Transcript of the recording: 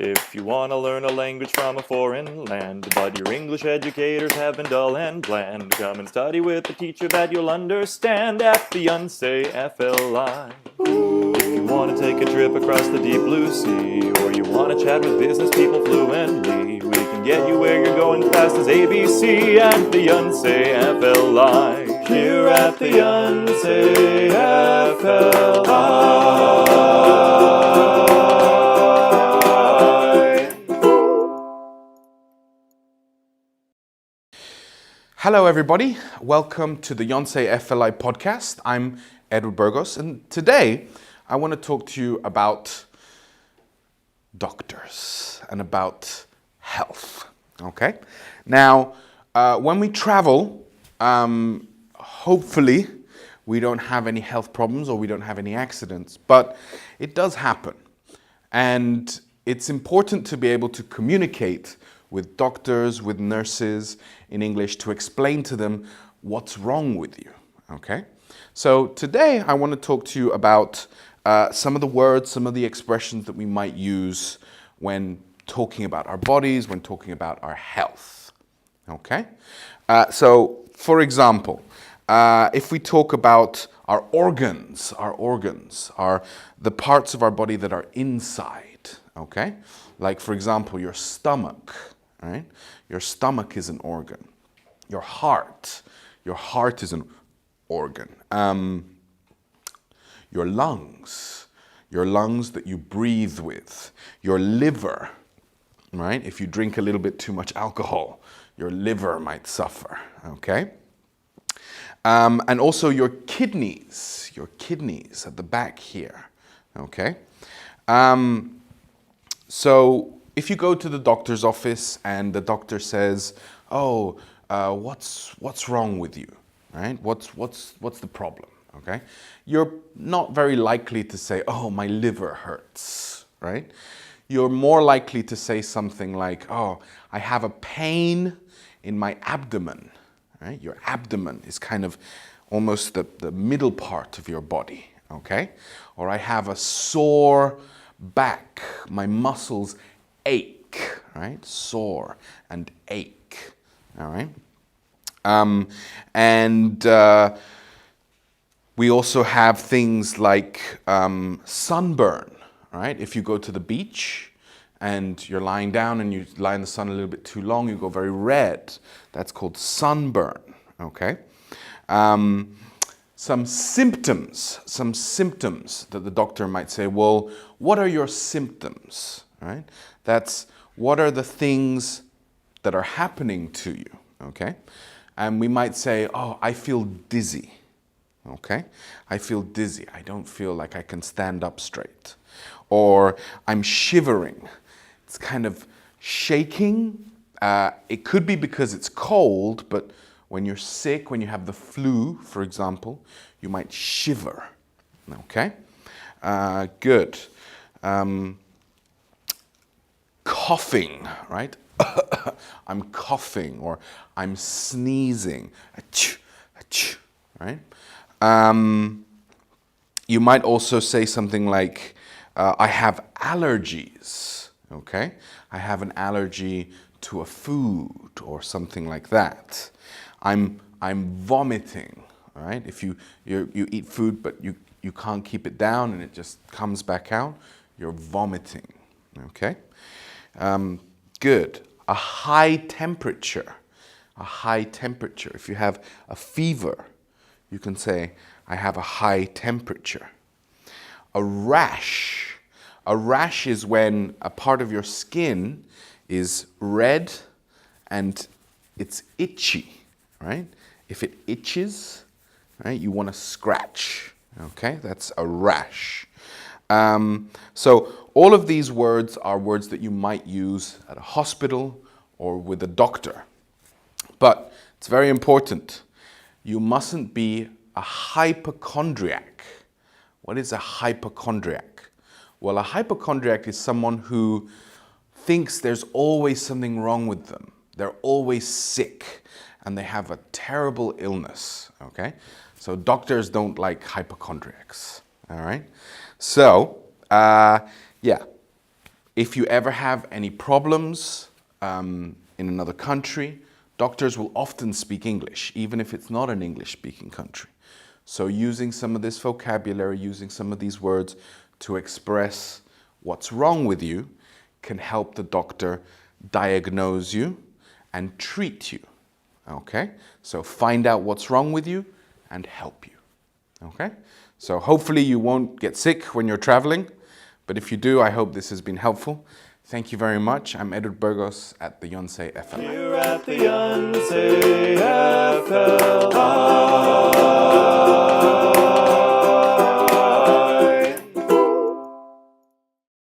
If you want to learn a language from a foreign land, but your English educators have been dull and bland, come and study with a teacher that you'll understand at the Untitled. If you want to take a trip across the deep blue sea, or you want to chat with business people fluently, we can get you where you're going fast as ABC at the Untitled. Here at the Untitled. Hello everybody, welcome to the Yonsei FLI podcast. I'm Edward Burgos, and today I want to talk to you about doctors and about health, okay? Now, when we travel, hopefully we don't have any health problems or we don't have any accidents, but it does happen. And it's important to be able to communicate with doctors, with nurses in English to explain to them what's wrong with you, okay? So today I want to talk to you about some of the words, some of the expressions that we might use when talking about our bodies, when talking about our health, okay? So for example, if we talk about our organs are the parts of our body that are inside, okay? Like for example, your stomach, right? Your stomach is an organ. Your heart is an organ. Your lungs that you breathe with. Your liver, right? If you drink a little bit too much alcohol, your liver might suffer, okay? And also your kidneys at the back here, okay? So if you go to the doctor's office and the doctor says, "Oh, what's wrong with you?" Right? What's the problem? Okay? You're not very likely to say, "Oh, my liver hurts." Right? You're more likely to say something like, "Oh, I have a pain in my abdomen." Right? Your abdomen is kind of almost the middle part of your body. Okay? Or I have a sore back. My muscles ache, right? Sore and ache, all right? We also have things like sunburn, right? If you go to the beach and you're lying down and you lie in the sun a little bit too long, you go very red. That's called sunburn, okay? Some symptoms that the doctor might say, well, what are your symptoms, right? That's what are the things that are happening to you, okay? And we might say, oh, I feel dizzy, okay? I feel dizzy. I don't feel like I can stand up straight. Or I'm shivering. It's kind of shaking. It could be because it's cold, but when you're sick, when you have the flu, for example, you might shiver, okay? Good. Coughing, right? I'm coughing, or I'm sneezing, achoo, achoo, right? You might also say something like, I have allergies, okay? I have an allergy to a food or something like that. I'm vomiting, right? If you eat food but you can't keep it down and it just comes back out, you're vomiting, okay? Good. A high temperature. If you have a fever, you can say, I have a high temperature. A rash. A rash is when a part of your skin is red and it's itchy, right? If it itches, right, you want to scratch, okay? That's a rash. So all of these words are words that you might use at a hospital or with a doctor. But it's very important. You mustn't be a hypochondriac. What is a hypochondriac? Well, a hypochondriac is someone who thinks there's always something wrong with them. They're always sick and they have a terrible illness, okay? So doctors don't like hypochondriacs, all right? So, yeah, If you ever have any problems in another country, doctors will often speak English, even if it's not an English-speaking country. So using some of this vocabulary, using some of these words to express what's wrong with you can help the doctor diagnose you and treat you. Okay? So find out what's wrong with you and help you. Okay? So hopefully you won't get sick when you're traveling, but if you do, I hope this has been helpful. Thank you very much. I'm Edward Burgos at the Yonsei FLI. Here at the Yonsei FLI.